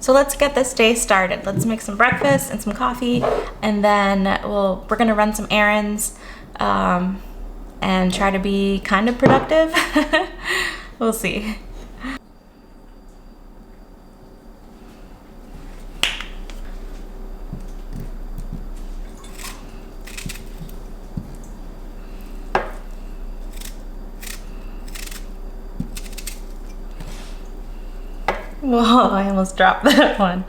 So let's get this day started. Let's make some breakfast and some coffee, and then we're gonna run some errands and try to be kind of productive. We'll see. Whoa, I almost dropped that one.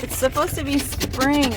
It's supposed to be spring.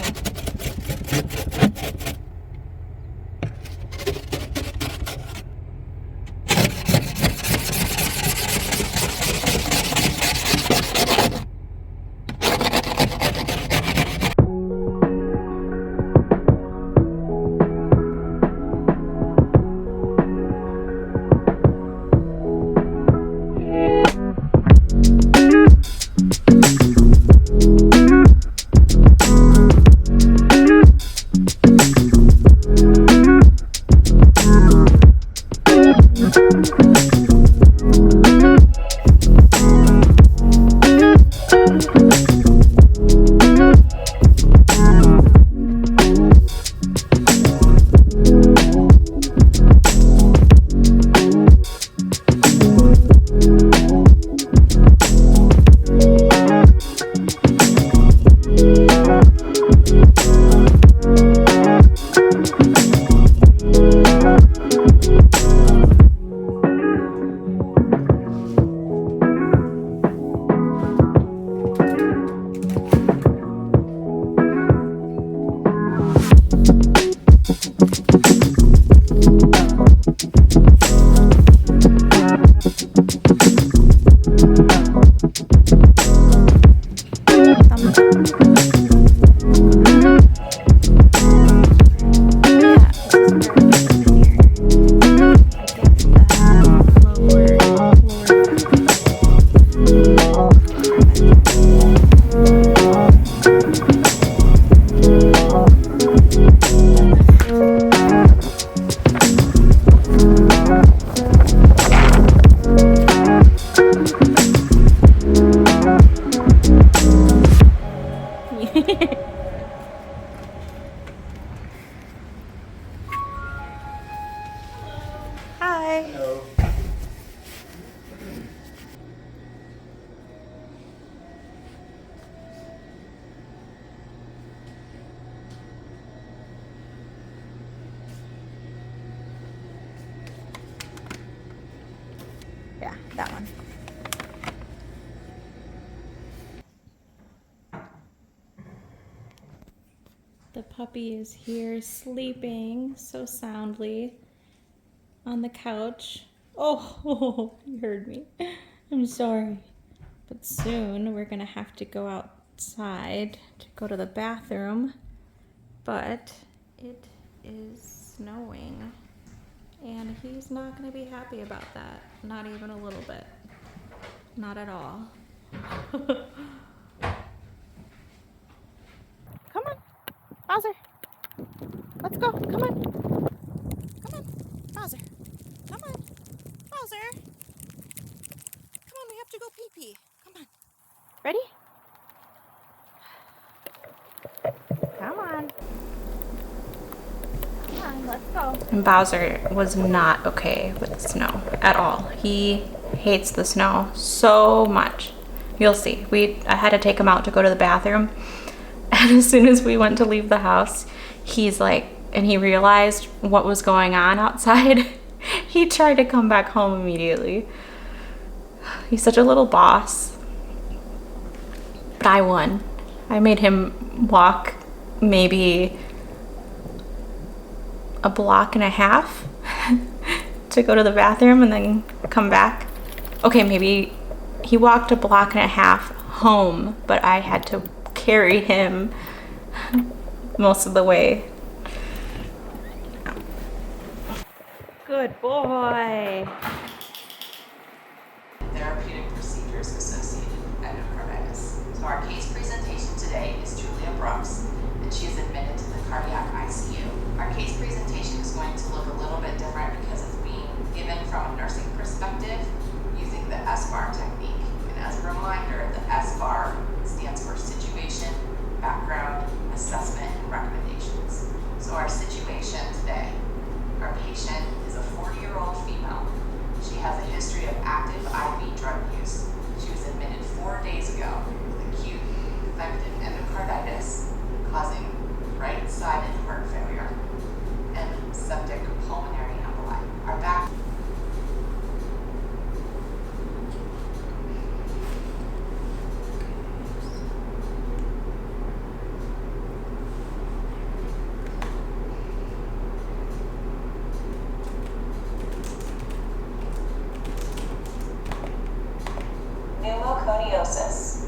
Hi. Hello. Yeah, that one. The puppy is here sleeping so soundly on the couch. Oh, you heard me. I'm sorry. But soon we're gonna have to go outside to go to the bathroom. But it is snowing. And he's not gonna be happy about that. Not even a little bit. Not at all. Come on, Bowser. Let's go. Come on. Come on, Bowser. Come on, Bowser. Come on, we have to go pee-pee. Come on. Ready? Come on. Come on, let's go. And Bowser was not okay with the snow at all. He hates the snow so much. You'll see. I had to take him out to go to the bathroom. And as soon as we went to leave the house, he's like, and he realized what was going on outside. He tried to come back home immediately. He's such a little boss. But I won. I made him walk maybe a block and a half to go to the bathroom and then come back. Okay, maybe he walked a block and a half home, but I had to carry him most of the way. Good boy. Therapeutic procedures associated with endocarditis. So our case presentation today is Julia Brooks, and she is admitted to the cardiac ICU. Our case presentation is going to look a little bit different because it's being given from a nursing perspective using the SBAR technique. And as a reminder, the SBAR stands for Situation, Background, Assessment, and Recommendations. So our situation today, our patient is a 40-year-old female. She has a history of active IV drug use. She was admitted 4 days ago with acute infective endocarditis causing right-sided heart failure and septic pulmonary emboli. Our back pneumoconiosis,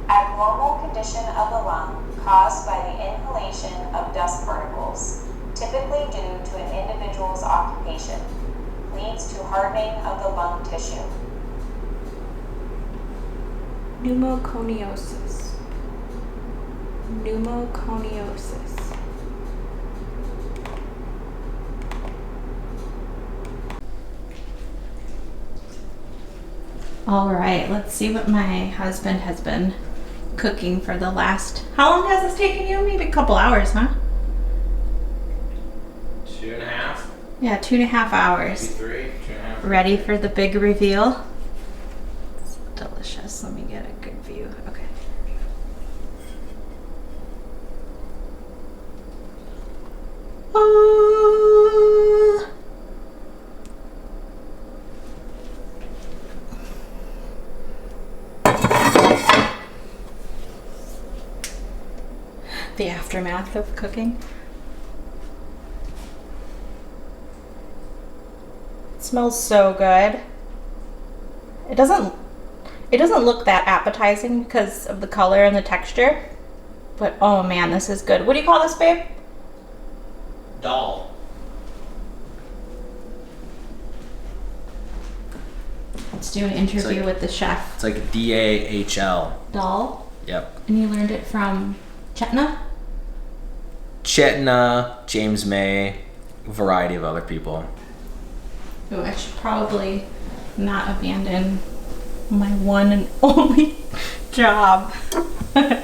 abnormal condition of the lung caused by the inhalation of dust particles, typically due to an individual's occupation, leads to hardening of the lung tissue. Pneumoconiosis. Pneumoconiosis. All right, let's see what my husband has been cooking for the last... How long has this taken you? Maybe a couple hours, huh? 2.5. Yeah, 2.5 hours. Maybe 3, 2.5. Ready for the big reveal? It's delicious. Let me get a good view. Okay. Oh. The aftermath of cooking. It smells so good. It doesn't look that appetizing because of the color and the texture. But oh man, this is good. What do you call this, babe? Dal. Let's do an interview with the chef. It's like DAHL. Dal. Yep. And you learned it from Chetna? Chetna, James May, a variety of other people. Oh, I should probably not abandon my one and only job. Okay,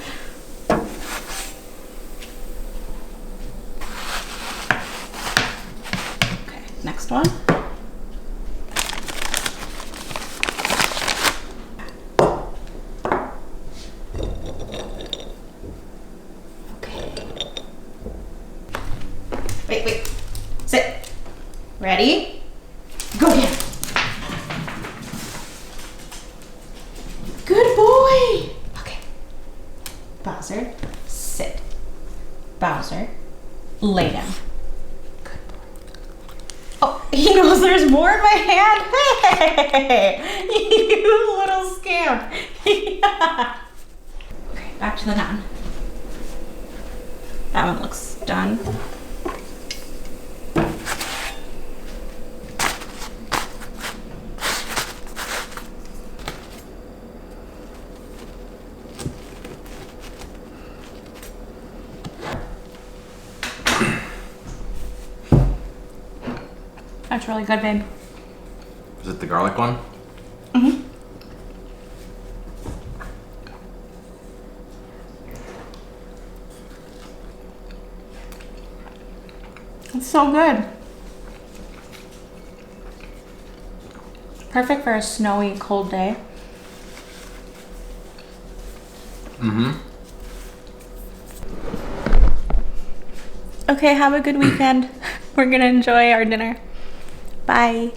next one. Wait. Sit. Ready? Go again. Good boy. Okay. Bowser, sit. Bowser, lay down. Good boy. Oh, he knows there's more in my hand. Hey, you little scamp. Okay, back to the naan. That one looks done. That's really good, babe. Is it the garlic one? Mm-hmm. It's so good. Perfect for a snowy, cold day. Mm-hmm. Okay, have a good weekend. We're gonna enjoy our dinner. Bye.